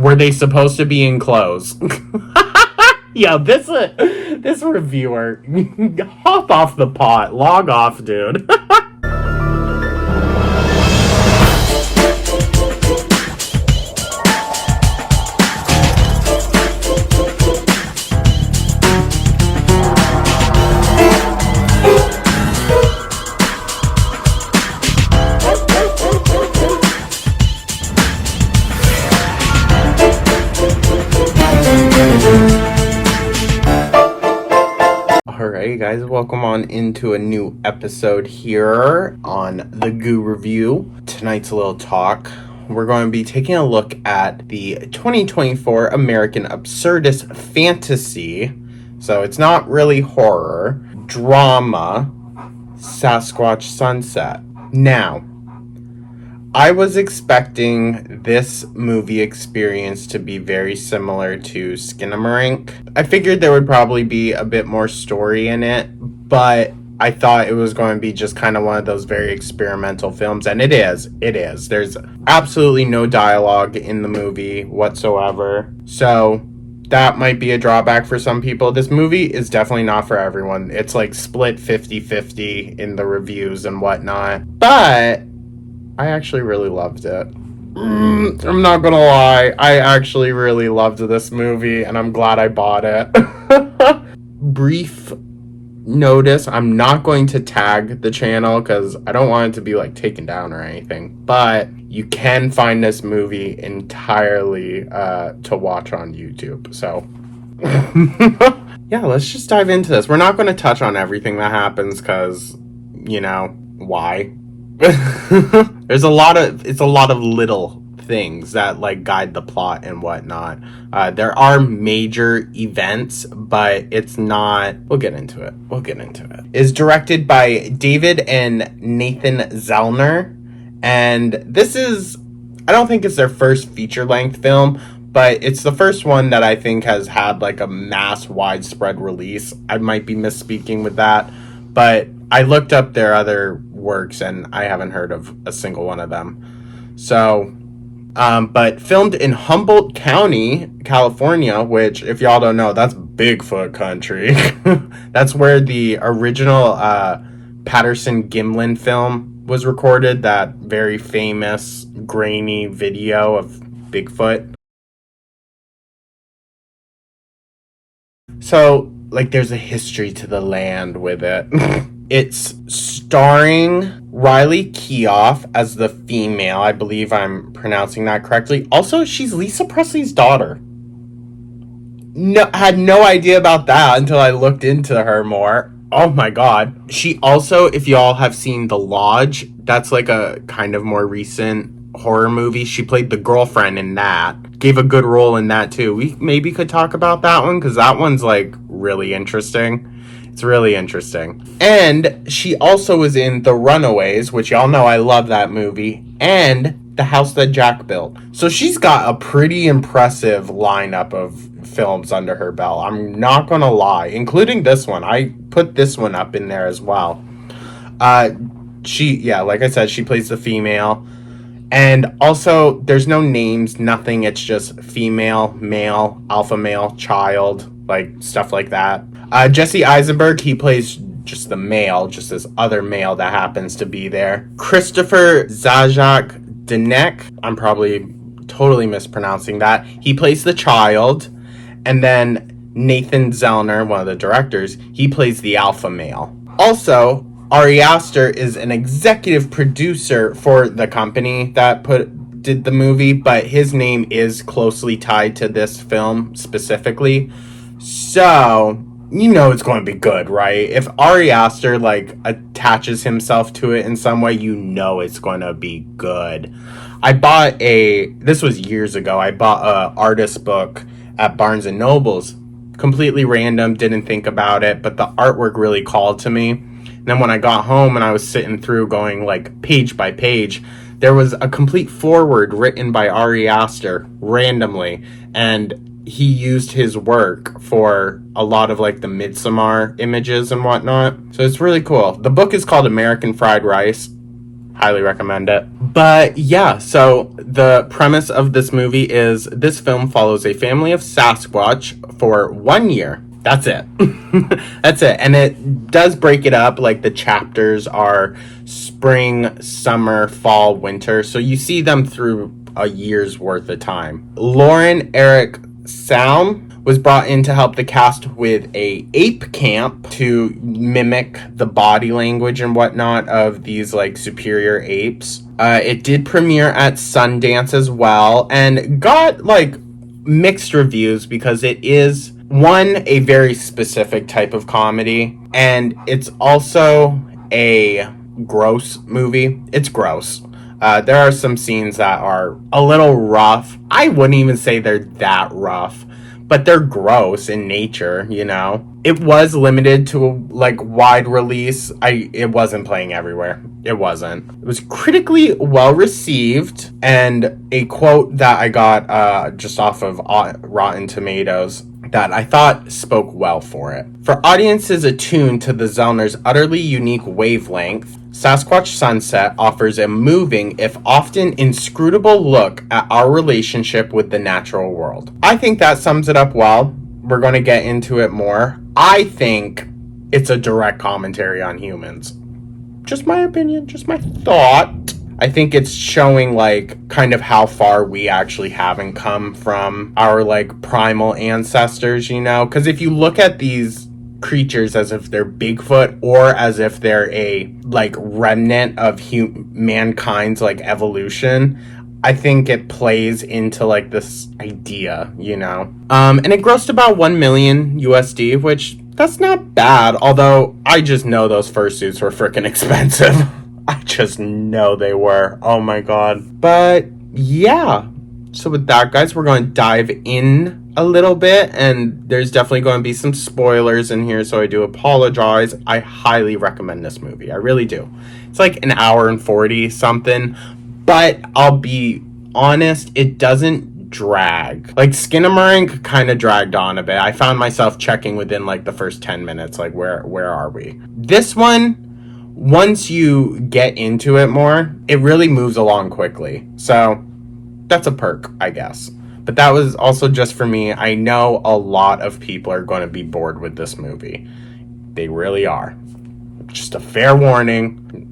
Were they supposed to be in clothes? Yeah, this reviewer, hop off the pot, log off, dude. Alright guys, welcome on into a new episode here on the Goo Review. Tonight's a little talk. We're going to be taking a look at the 2024 American Absurdist Fantasy. So it's not really horror. Drama. Sasquatch Sunset. Now, I was expecting this movie experience to be very similar to Skinamarink. I figured there would probably be a bit more story in it, but I thought it was going to be just kind of one of those very experimental films, and it is. It is. There's absolutely no dialogue in the movie whatsoever, so that might be a drawback for some people. This movie is definitely not for everyone. It's like split 50-50 in the reviews and whatnot, but I actually really loved it. I'm not gonna lie. I actually really loved this movie, and I'm glad I bought it. Brief notice, I'm not going to tag the channel because I don't want it to be like taken down or anything, but you can find this movie entirely to watch on YouTube. So yeah, let's just dive into this. We're not going to touch on everything that happens because, you know, why? It's a lot of little things that like guide the plot and whatnot. There are major events, but it's not. We'll get into it. It's directed by David and Nathan Zellner, and this is, I don't think it's their first feature-length film, but it's the first one that I think has had like a mass widespread release. I might be misspeaking with that, but I looked up their other works and I haven't heard of a single one of them. So, but filmed in Humboldt County, California, which if y'all don't know, that's Bigfoot country. That's where the original Patterson-Gimlin film was recorded, that very famous grainy video of Bigfoot. So, like, there's a history to the land with it. It's starring Riley Keough as the female. I believe I'm pronouncing that correctly. Also, she's Lisa Presley's daughter. Had no idea about that until I looked into her more. Oh my god. She also, if y'all have seen The Lodge, that's like a kind of more recent horror movie. She played the girlfriend in that. Gave a good role in that too. We maybe could talk about that one because that one's like really interesting. It's really interesting. And she also was in The Runaways, which y'all know I love that movie, and The House That Jack Built. So she's got a pretty impressive lineup of films under her belt. I'm not gonna lie, including this one. I put this one up in there as well. Like I said, she plays the female. And also, there's no names, nothing. It's just female, male, alpha male, child, like stuff like that. Jesse Eisenberg, he plays just the male, just this other male that happens to be there. Christopher Zajac-Denek, I'm probably totally mispronouncing that. He plays the child. And then Nathan Zellner, one of the directors, he plays the alpha male. Also, Ari Aster is an executive producer for the company that did the movie, but his name is closely tied to this film specifically. So, you know it's going to be good, right? If Ari Aster, like, attaches himself to it in some way, you know it's going to be good. This was years ago, I bought a artist book at Barnes & Noble's. Completely random, didn't think about it, but the artwork really called to me. And then when I got home and I was sitting through going, like, page by page, there was a complete foreword written by Ari Aster randomly, and he used his work for a lot of like the Midsommar images and whatnot. So it's really cool. The book is called American Fried Rice. Highly recommend it. But yeah, so the premise of this movie is this film follows a family of Sasquatch for 1 year. That's it. That's it. And it does break it up. Like the chapters are spring, summer, fall, winter. So you see them through a year's worth of time. Lauren Eric Salm was brought in to help the cast with a ape camp to mimic the body language and whatnot of these like superior apes. It did premiere at Sundance as well and got like mixed reviews because it is one, a very specific type of comedy, and it's also a gross movie. It's gross. There are some scenes that are a little rough. I wouldn't even say they're that rough, but they're gross in nature, you know. It was limited to like wide release. It wasn't playing everywhere. It wasn't. It was critically well received, and a quote that I got just off of Rotten Tomatoes that I thought spoke well for it. For audiences attuned to the Zellner's utterly unique wavelength, Sasquatch Sunset offers a moving, if often inscrutable, look at our relationship with the natural world. I think that sums it up well. We're going to get into it more. I think it's a direct commentary on humans. Just my opinion, just my thought. I think it's showing like kind of how far we actually haven't come from our like primal ancestors, you know? Because if you look at these creatures as if they're Bigfoot or as if they're a like remnant of mankind's like evolution, I think it plays into like this idea, you know? And it grossed about 1 million USD, which that's not bad. Although I just know those fursuits were freaking expensive. I just know they were. Oh my god. But yeah. So with that, guys, we're going to dive in a little bit. And there's definitely going to be some spoilers in here. So I do apologize. I highly recommend this movie. I really do. It's like an hour and 40 something. But I'll be honest, it doesn't drag. Like Skinamarink kind of dragged on a bit. I found myself checking within like the first 10 minutes. Like where are we? This one, once you get into it more, it really moves along quickly. So that's a perk, I guess. But that was also just for me. I know a lot of people are going to be bored with this movie. They really are. Just a fair warning.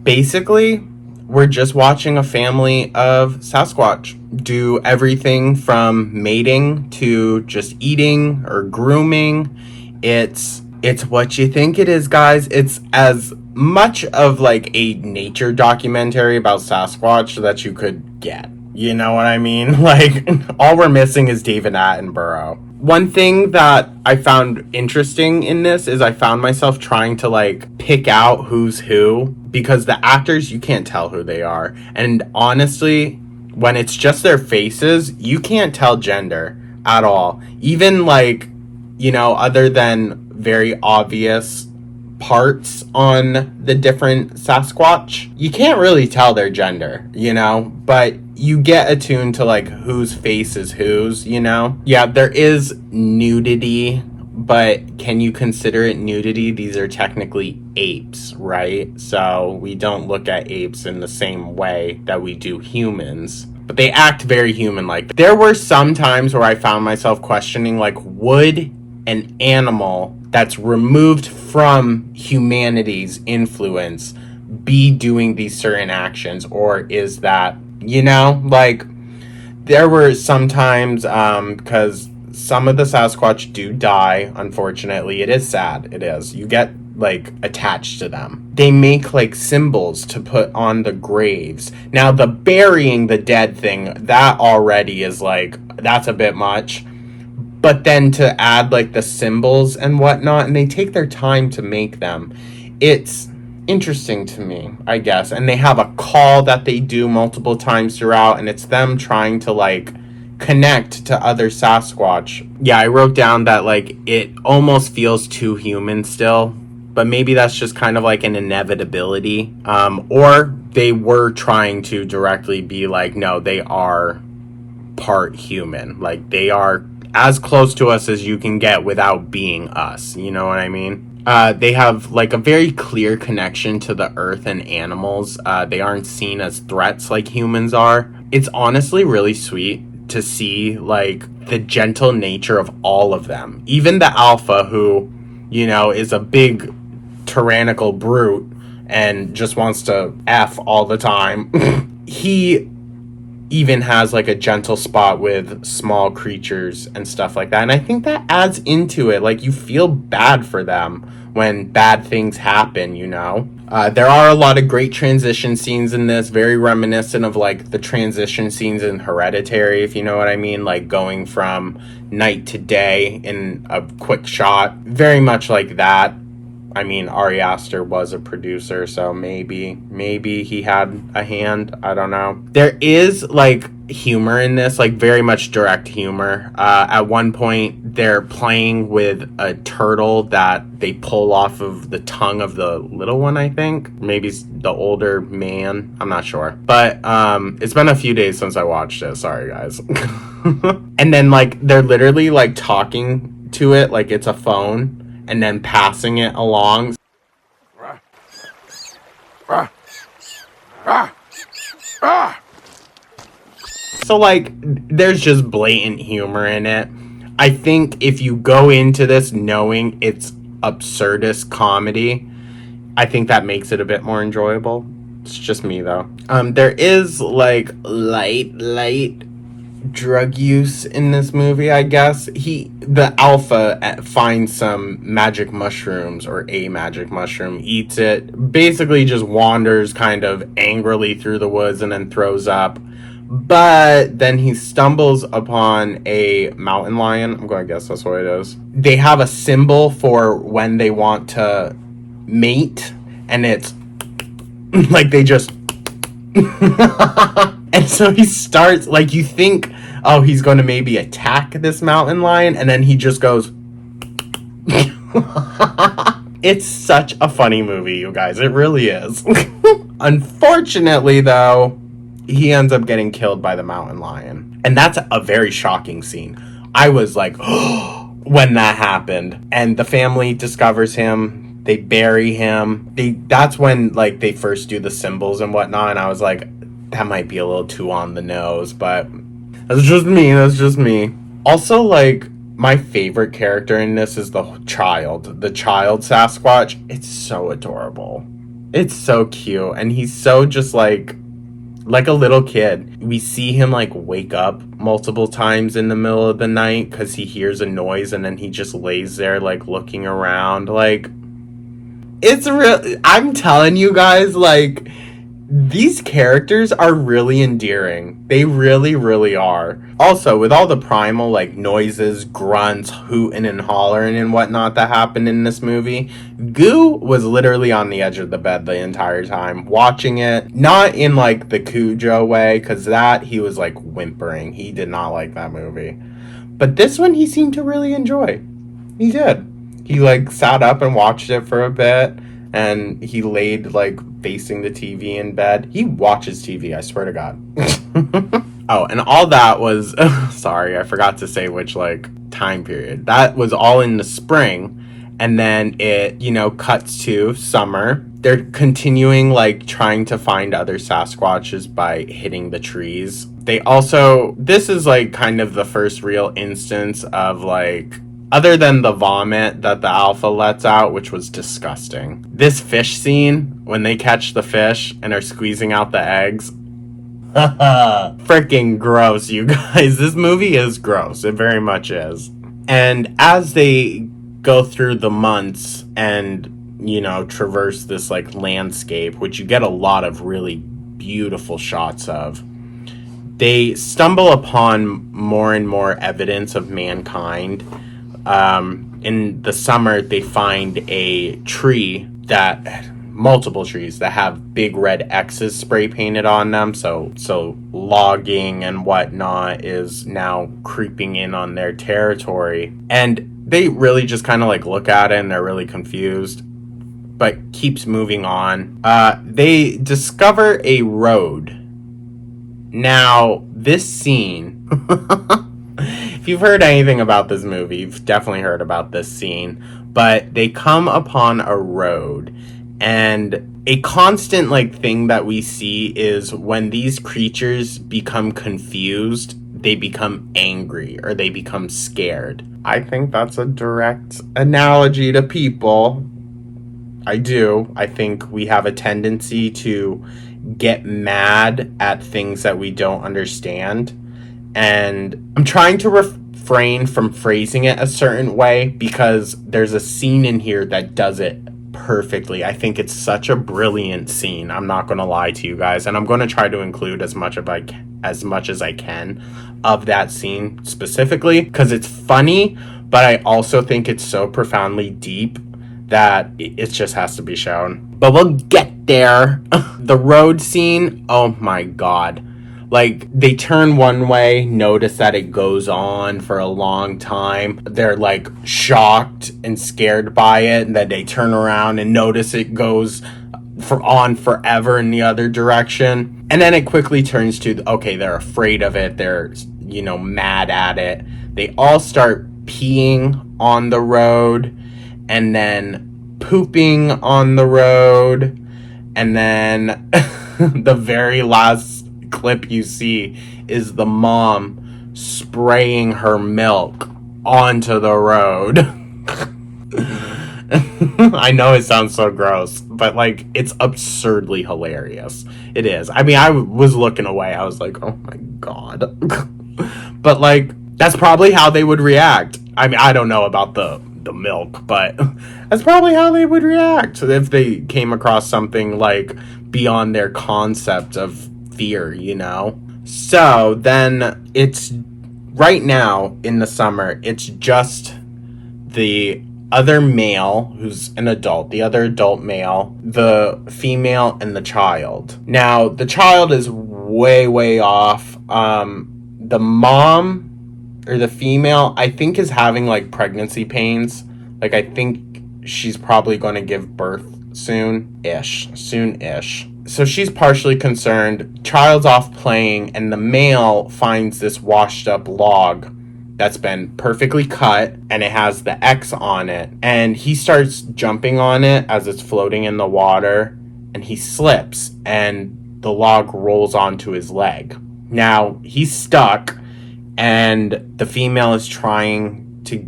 Basically, we're just watching a family of Sasquatch do everything from mating to just eating or grooming. It's what you think it is, guys. It's as much of like a nature documentary about Sasquatch that you could get. You know what I mean? Like, all we're missing is David Attenborough. One thing that I found interesting in this is I found myself trying to like pick out who's who, because the actors, you can't tell who they are. And honestly, when it's just their faces, you can't tell gender at all. Even like, you know, other than very obvious parts on the different Sasquatch, you can't really tell their gender, you know, but you get attuned to like whose face is whose, you know. Yeah, there is nudity, but can you consider it nudity? These are technically apes, right? So we don't look at apes in the same way that we do humans, but they act very human-like. There were some times where I found myself questioning, like, would an animal that's removed from humanity's influence be doing these certain actions, or is that, you know, like, there were some times, because some of the Sasquatch do die, unfortunately. It is sad, it is. You get, like, attached to them. They make, like, symbols to put on the graves. Now, the burying the dead thing, that already is, like, that's a bit much. But then to add, like, the symbols and whatnot, and they take their time to make them. It's interesting to me, I guess. And they have a call that they do multiple times throughout, and it's them trying to, like, connect to other Sasquatch. Yeah, I wrote down that, like, it almost feels too human still, but maybe that's just kind of like an inevitability. Or they were trying to directly be like, no, they are part human. Like, they are as close to us as you can get without being us. You know what I mean? They have like a very clear connection to the earth and animals. They aren't seen as threats like humans are. It's honestly really sweet to see like the gentle nature of all of them. Even the alpha, who, you know, is a big tyrannical brute and just wants to F all the time. He even has like a gentle spot with small creatures and stuff like that. And I think that adds into it. Like, you feel bad for them when bad things happen, you know? There are a lot of great transition scenes in this, very reminiscent of like the transition scenes in Hereditary, if you know what I mean, like going from night to day in a quick shot. Very much like that. I mean, Ari Aster was a producer, so maybe he had a hand. I don't know. There is like humor in this, like very much direct humor. At one point, they're playing with a turtle that they pull off of the tongue of the little one, I think. Maybe the older man. I'm not sure. But it's been a few days since I watched it. Sorry, guys. And then like they're literally like talking to it like it's a phone, and then passing it along. So, like, there's just blatant humor in it. I think if you go into this knowing it's absurdist comedy, I think that makes it a bit more enjoyable. It's just me, though. There is, like, light drug use in this movie, I guess. The alpha finds some magic mushrooms, or a magic mushroom, eats it, basically just wanders kind of angrily through the woods and then throws up. But then he stumbles upon a mountain lion. I'm going to guess that's what it is. They have a symbol for when they want to mate, and it's like they just and so he starts, like, you think, oh, he's going to maybe attack this mountain lion, and then he just goes. It's such a funny movie, you guys. It really is. Unfortunately, though, he ends up getting killed by the mountain lion. And that's a very shocking scene. I was like, when that happened. And the family discovers him. They bury him. That's when, like, they first do the symbols and whatnot. And I was like, that might be a little too on the nose. But that's just me. Also, like, my favorite character in this is the child Sasquatch. It's so adorable. It's so cute. And he's so just like a little kid. We see him like wake up multiple times in the middle of the night because he hears a noise, and then he just lays there like looking around. Like, it's real. I'm telling you guys, like, these characters are really endearing. They really, really are. Also, with all the primal, like, noises, grunts, hooting and hollering and whatnot that happened in this movie, Goo was literally on the edge of the bed the entire time, watching it. Not in, like, the Cujo way, because that, he was, like, whimpering. He did not like that movie. But this one, he seemed to really enjoy. He did. He, like, sat up and watched it for a bit, and he laid, like, facing the TV in bed. He watches TV, I swear to God. Oh, and all that was, sorry, I forgot to say which, like, time period. That was all in the spring, and then it, you know, cuts to summer. They're continuing, like, trying to find other Sasquatches by hitting the trees. They also, this is, like, kind of the first real instance of, like, other than the vomit that the alpha lets out, which was disgusting. This fish scene, when they catch the fish and are squeezing out the eggs. Freaking gross, you guys. This movie is gross. It very much is. And as they go through the months and, you know, traverse this, like, landscape, which you get a lot of really beautiful shots of, they stumble upon more and more evidence of mankind. In the summer, they find a tree multiple trees that have big red X's spray painted on them. So logging and whatnot is now creeping in on their territory. And they really just kind of like look at it and they're really confused, but keeps moving on. They discover a road. Now, this scene, if you've heard anything about this movie, you've definitely heard about this scene. but they come upon a road, and a constant like thing that we see is when these creatures become confused, they become angry or they become scared. I think that's a direct analogy to people. I do. I think we have a tendency to get mad at things that we don't understand. And I'm trying to refrain from phrasing it a certain way because there's a scene in here that does it perfectly. I think it's such a brilliant scene. I'm not going to lie to you guys, and I'm going to try to include as much as I can of that scene specifically because it's funny, but I also think it's so profoundly deep that it just has to be shown. But we'll get there. The road scene, oh my god. Like, they turn one way, notice that it goes on for a long time. They're, like, shocked and scared by it. And then they turn around and notice it goes on forever in the other direction. And then it quickly turns to, okay, they're afraid of it. They're, mad at it. They all start peeing on the road and then pooping on the road. And then the very last clip you see is the mom spraying her milk onto the road. I know it sounds so gross, but like it's absurdly hilarious. It is. I mean, I was looking away. I was like, oh my god. But like that's probably how they would react. I mean, I don't know about the milk, but that's probably how they would react if they came across something like beyond their concept of fear, So then it's right now in the summer, it's just the other male who's an adult, the other adult male, the female, and the child. Now, the child is way, way off. The mom or the female, I think, is having like pregnancy pains. Like, I think she's probably going to give birth soon-ish. So she's partially concerned. Child's off playing, and the male finds this washed up log that's been perfectly cut, and it has the X on it. And he starts jumping on it as it's floating in the water, and he slips, and the log rolls onto his leg. Now, he's stuck, and the female is trying to,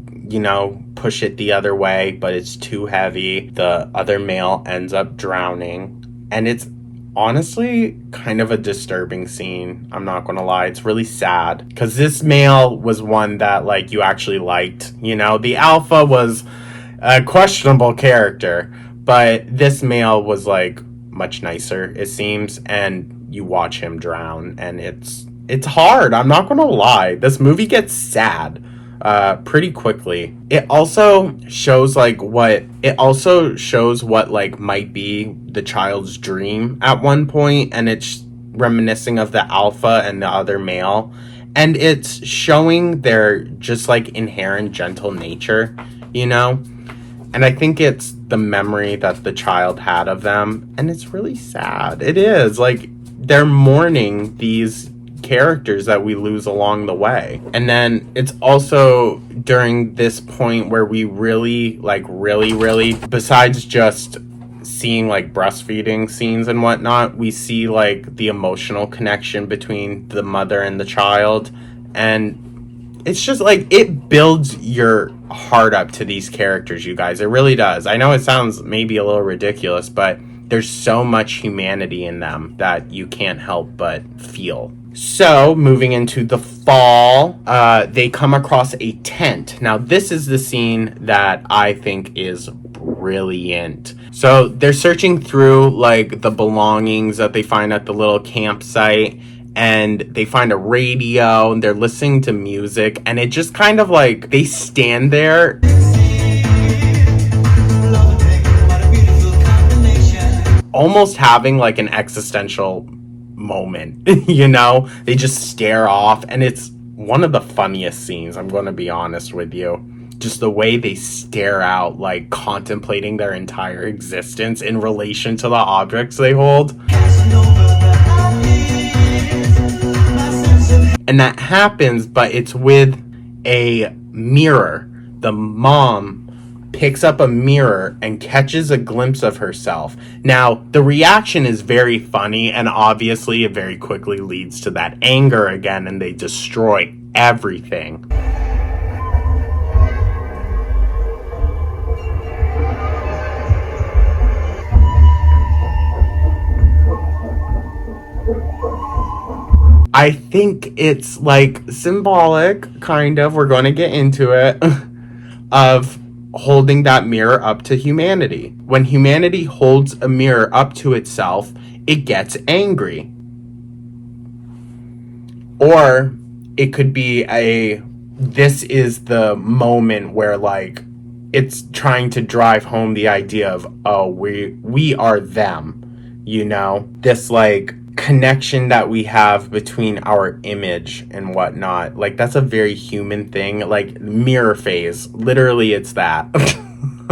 push it the other way, but it's too heavy. The other male ends up drowning, and it's honestly kind of a disturbing scene. I'm not gonna lie, it's really sad because this male was one that like you actually liked. The alpha was a questionable character, but this male was like much nicer, it seems, and you watch him drown, and it's hard. I'm not gonna lie, this movie gets sad pretty quickly. It also shows what like might be the child's dream at one point, and it's reminiscing of the alpha and the other male, and it's showing their just like inherent gentle nature, and I think it's the memory that the child had of them, and it's really sad. It is like they're mourning these characters that we lose along the way. And then it's also during this point where we really besides just seeing like breastfeeding scenes and whatnot, we see like the emotional connection between the mother and the child, and it's just like it builds your heart up to these characters, you guys. It really does. I know it sounds maybe a little ridiculous, but there's so much humanity in them that you can't help but feel. So, moving into the fall, they come across a tent. Now, this is the scene that I think is brilliant. So, they're searching through, like, the belongings that they find at the little campsite, and they find a radio, and they're listening to music, and it just kind of, like, they stand there. Almost having, like, an existential moment, they just stare off, and it's one of the funniest scenes, I'm going to be honest with you. Just the way they stare out, like contemplating their entire existence in relation to the objects they hold. And that happens, but it's with a mirror. The mom picks up a mirror and catches a glimpse of herself. Now, the reaction is very funny, and obviously it very quickly leads to that anger again, and they destroy everything. I think it's like symbolic, kind of, we're going to get into it, of holding that mirror up to humanity. When humanity holds a mirror up to itself, it gets angry. Or it could be this is the moment where, like, it's trying to drive home the idea of, oh, we are them, you know? This, like, connection that we have between our image and whatnot. Like, that's a very human thing. Like, mirror phase. Literally, it's that.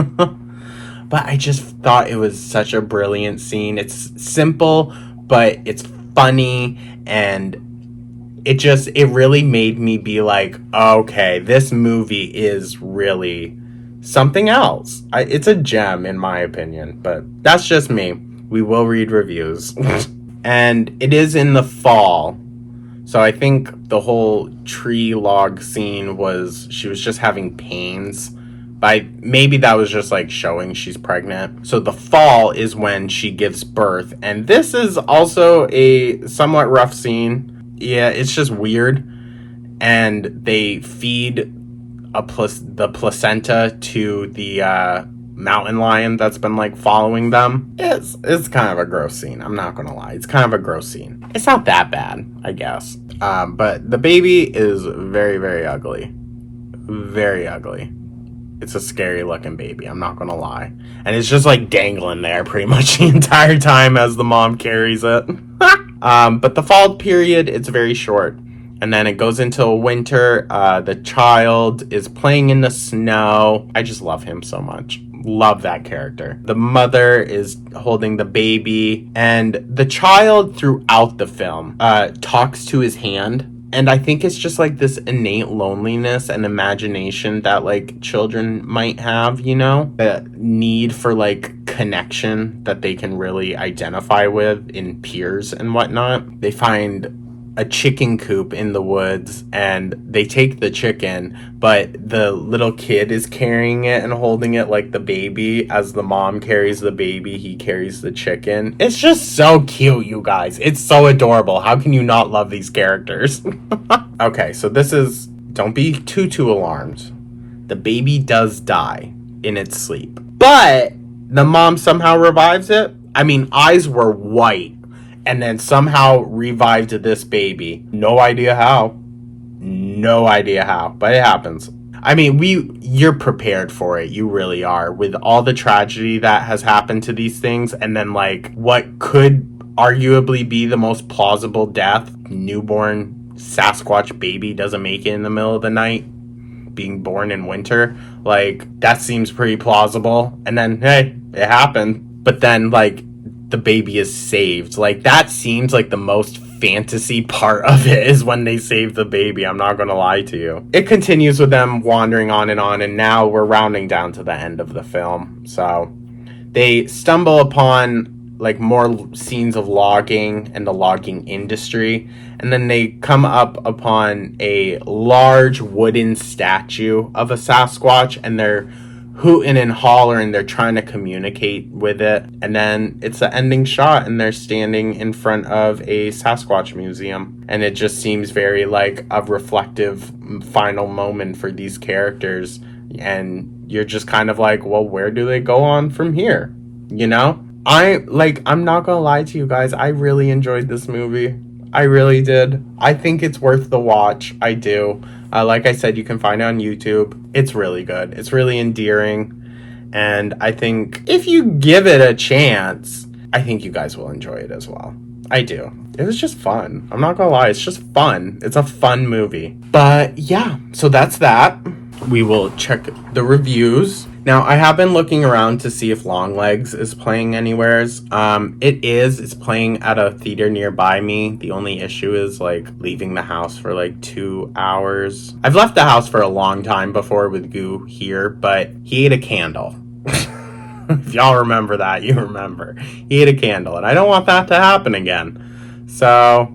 But I just thought it was such a brilliant scene. It's simple, but it's funny, and it really made me be like, okay, this movie is really something else. It's a gem, in my opinion, but that's just me. We will read reviews. And it is in the fall. So I think the whole tree log scene she was just having pains. Maybe that was just like showing she's pregnant. So the fall is when she gives birth. And this is also a somewhat rough scene. Yeah, it's just weird. And they feed the placenta to the mountain lion that's been like following them. It's kind of a gross scene. I'm not gonna lie. It's kind of a gross scene. It's not that bad, I guess. But the baby is very, very ugly. Very ugly. It's a scary looking baby. I'm not gonna lie. And it's just like dangling there pretty much the entire time as the mom carries it. But the fall period, it's very short. And then it goes into winter. The child is playing in the snow. I just love him so much. Love that character. The mother is holding the baby, and the child throughout the film talks to his hand. And I think it's just like this innate loneliness and imagination that like children might have, you know, the need for like connection that they can really identify with in peers and whatnot. They find a chicken coop in the woods, and they take the chicken, but the little kid is carrying it and holding it like the baby. As the mom carries the baby, he carries the chicken. It's just so cute, you guys. It's so adorable. How can you not love these characters? Okay, so don't be too alarmed. The baby does die in its sleep, but the mom somehow revives it. I mean, eyes were white, and then somehow revived this baby. No idea how, but it happens. I mean, you're prepared for it. You really are, with all the tragedy that has happened to these things, and then like what could arguably be the most plausible death. Newborn Sasquatch baby doesn't make it in the middle of the night, being born in winter. Like, that seems pretty plausible. And then, hey, it happened. But then, like, the baby is saved. Like, that seems like the most fantasy part of it, is when they save the baby. I'm not gonna lie to you. It continues with them wandering on, and now we're rounding down to the end of the film. So they stumble upon like more scenes of logging and the logging industry, and then they come up upon a large wooden statue of a Sasquatch, and they're hooting and hollering. They're trying to communicate with it, and then it's an ending shot, and they're standing in front of a Sasquatch museum, and it just seems very like a reflective final moment for these characters, and you're just kind of like, well, where do they go on from here, you know? I'm not gonna lie to you guys, I really enjoyed this movie. I really did. I think it's worth the watch. I do. Like I said, you can find it on YouTube. It's really good. It's really endearing. And I think if you give it a chance, I think you guys will enjoy it as well. I do. It was just fun. I'm not gonna lie. It's just fun. It's a fun movie. But yeah, so that's that. We will check the reviews. Now, I have been looking around to see if Longlegs is playing anywheres. It is. It's playing at a theater nearby me. The only issue is, like, leaving the house for, like, 2 hours. I've left the house for a long time before with Goo here, but he ate a candle. If y'all remember that, you remember. He ate a candle, and I don't want that to happen again. So,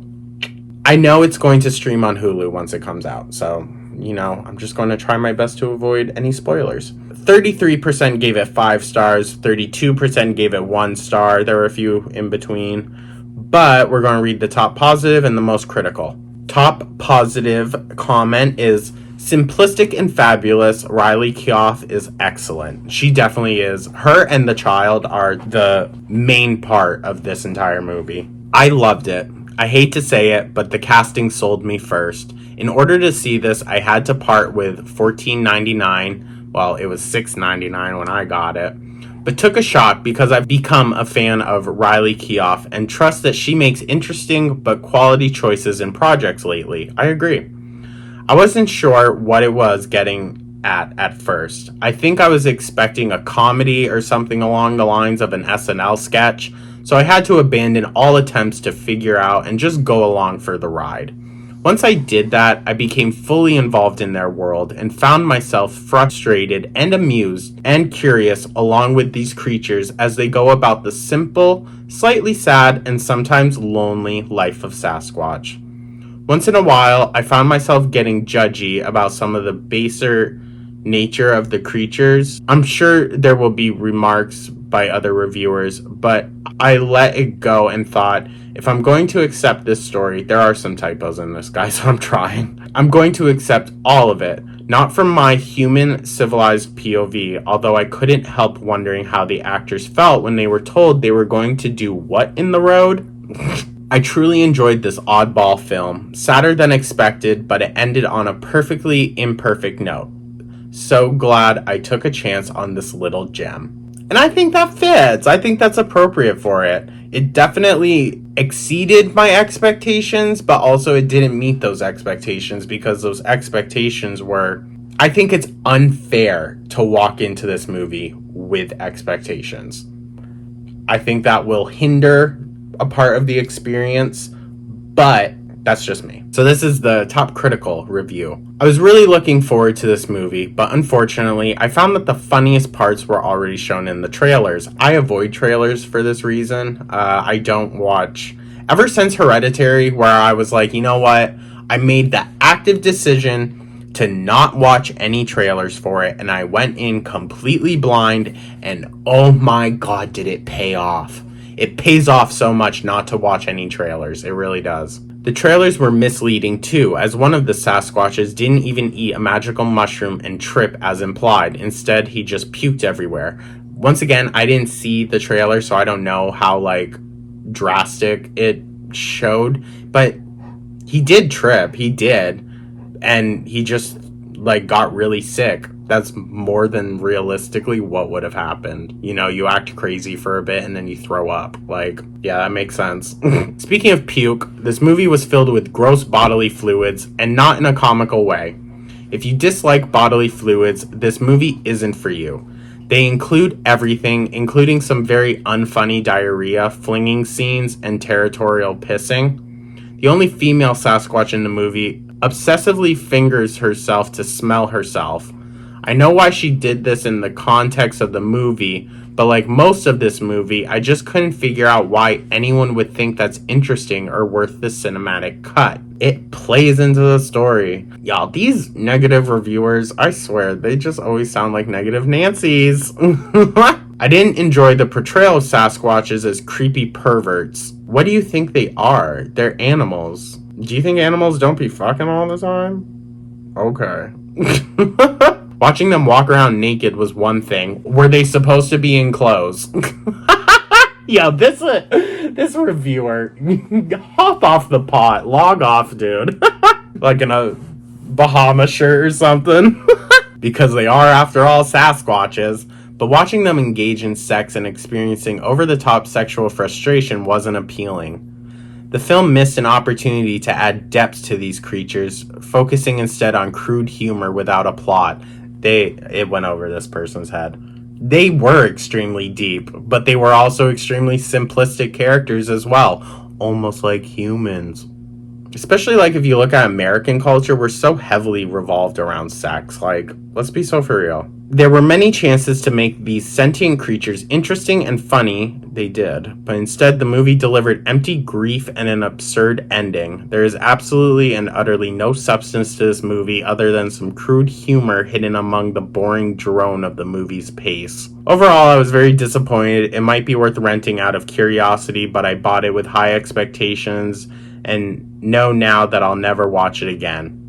I know it's going to stream on Hulu once it comes out, so, you know, I'm just going to try my best to avoid any spoilers. 33% gave it 5 stars, 32% gave it 1 star. There were a few in between, but we're going to read the top positive and the most critical. Top positive comment is, simplistic and fabulous, Riley Keough is excellent. She definitely is. Her and the child are the main part of this entire movie. I loved it. I hate to say it, but the casting sold me first. In order to see this, I had to part with $14.99. Well, it was $6.99 when I got it. But took a shot because I've become a fan of Riley Keough and trust that she makes interesting but quality choices in projects lately. I agree. I wasn't sure what it was getting at first. I think I was expecting a comedy or something along the lines of an SNL sketch, so I had to abandon all attempts to figure out and just go along for the ride. Once I did that, I became fully involved in their world and found myself frustrated and amused and curious along with these creatures as they go about the simple, slightly sad, and sometimes lonely life of Sasquatch. Once in a while, I found myself getting judgy about some of the baser nature of the creatures. I'm sure there will be remarks by other reviewers, but I let it go and thought, if I'm going to accept this story, there are some typos in this, guys, so I'm trying. I'm going to accept all of it, not from my human, civilized POV, although I couldn't help wondering how the actors felt when they were told they were going to do what in the road? I truly enjoyed this oddball film, sadder than expected, but it ended on a perfectly imperfect note. So glad I took a chance on this little gem. And I think that fits. I think that's appropriate for it. It definitely exceeded my expectations, but also it didn't meet those expectations because those expectations were... I think it's unfair to walk into this movie with expectations. I think that will hinder a part of the experience, but that's just me. So this is the top critical review. I was really looking forward to this movie, but unfortunately, I found that the funniest parts were already shown in the trailers. I avoid trailers for this reason. I don't watch... Ever since Hereditary, where I was like, you know what? I made the active decision to not watch any trailers for it, and I went in completely blind, and oh my god, did it pay off. It pays off so much not to watch any trailers. It really does. The trailers were misleading too, as one of the Sasquatches didn't even eat a magical mushroom and trip as implied. Instead, he just puked everywhere. Once again, I didn't see the trailer, so I don't know how, like, drastic it showed. But he did trip. He did. And he just, like, got really sick. That's more than realistically what would have happened. You know, you act crazy for a bit and then you throw up. Like, yeah, that makes sense. Speaking of puke, this movie was filled with gross bodily fluids, and not in a comical way. If you dislike bodily fluids, this movie isn't for you. They include everything, including some very unfunny diarrhea, flinging scenes, and territorial pissing. The only female Sasquatch in the movie obsessively fingers herself to smell herself. I know why she did this in the context of the movie, but like most of this movie, I just couldn't figure out why anyone would think that's interesting or worth the cinematic cut. It plays into the story. Y'all, these negative reviewers, I swear, they just always sound like negative Nancys. I didn't enjoy the portrayal of Sasquatches as creepy perverts. What do you think they are? They're animals. Do you think animals don't be fucking all the time? Okay. Watching them walk around naked was one thing. Were they supposed to be in clothes? Yo, this reviewer, hop off the pot. Log off, dude. Like in a Bahama shirt or something. Because they are, after all, Sasquatches. But watching them engage in sex and experiencing over-the-top sexual frustration wasn't appealing. The film missed an opportunity to add depth to these creatures, focusing instead on crude humor without a plot. it went over this person's head. They were extremely deep, but they were also extremely simplistic characters as well, almost like humans. Especially like if you look at American culture, we're so heavily revolved around sex. Like, let's be so for real. There were many chances to make these sentient creatures interesting and funny. They did. But instead, the movie delivered empty grief and an absurd ending. There is absolutely and utterly no substance to this movie other than some crude humor hidden among the boring drone of the movie's pace. Overall, I was very disappointed. It might be worth renting out of curiosity, but I bought it with high expectations and know now that I'll never watch it again.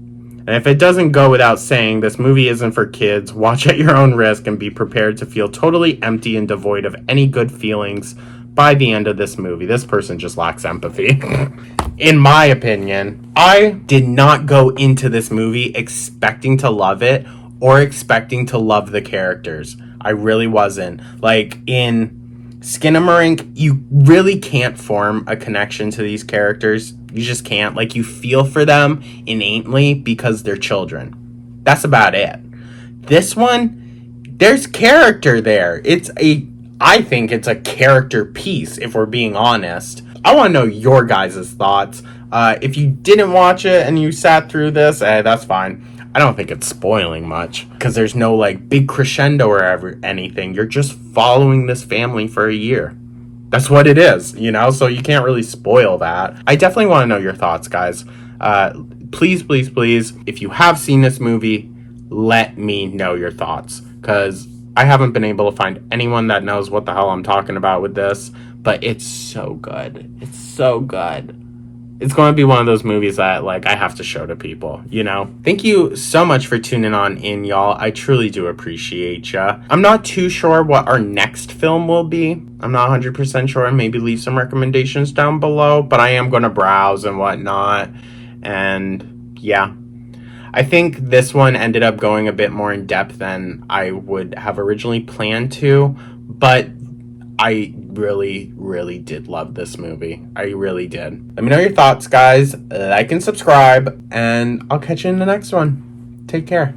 And if it doesn't go without saying, this movie isn't for kids. Watch at your own risk and be prepared to feel totally empty and devoid of any good feelings by the end of this movie. This person just lacks empathy. In my opinion, I did not go into this movie expecting to love it or expecting to love the characters. I really wasn't. Like, in Skinamarink, you really can't form a connection to these characters. You just can't. Like, you feel for them innately because they're children. That's about it. This one, there's character there. I think it's a character piece, if we're being honest. I want to know your guys' thoughts. If you didn't watch it and you sat through this, that's fine. I don't think it's spoiling much because there's no like big crescendo or anything. You're just following this family for a year. That's what it is, you know, so you can't really spoil that. I definitely want to know your thoughts, guys. Please, please, please, if you have seen this movie, let me know your thoughts, because I haven't been able to find anyone that knows what the hell I'm talking about with this, but it's so good. It's so good. It's going to be one of those movies that, like, I have to show to people, you know? Thank you so much for tuning on in, y'all. I truly do appreciate ya. I'm not too sure what our next film will be. I'm not 100% sure. Maybe leave some recommendations down below, but I am going to browse and whatnot. And, yeah. I think this one ended up going a bit more in depth than I would have originally planned to, but I really, really did love this movie. I really did. Let me know your thoughts, guys. Like and subscribe, and I'll catch you in the next one. Take care.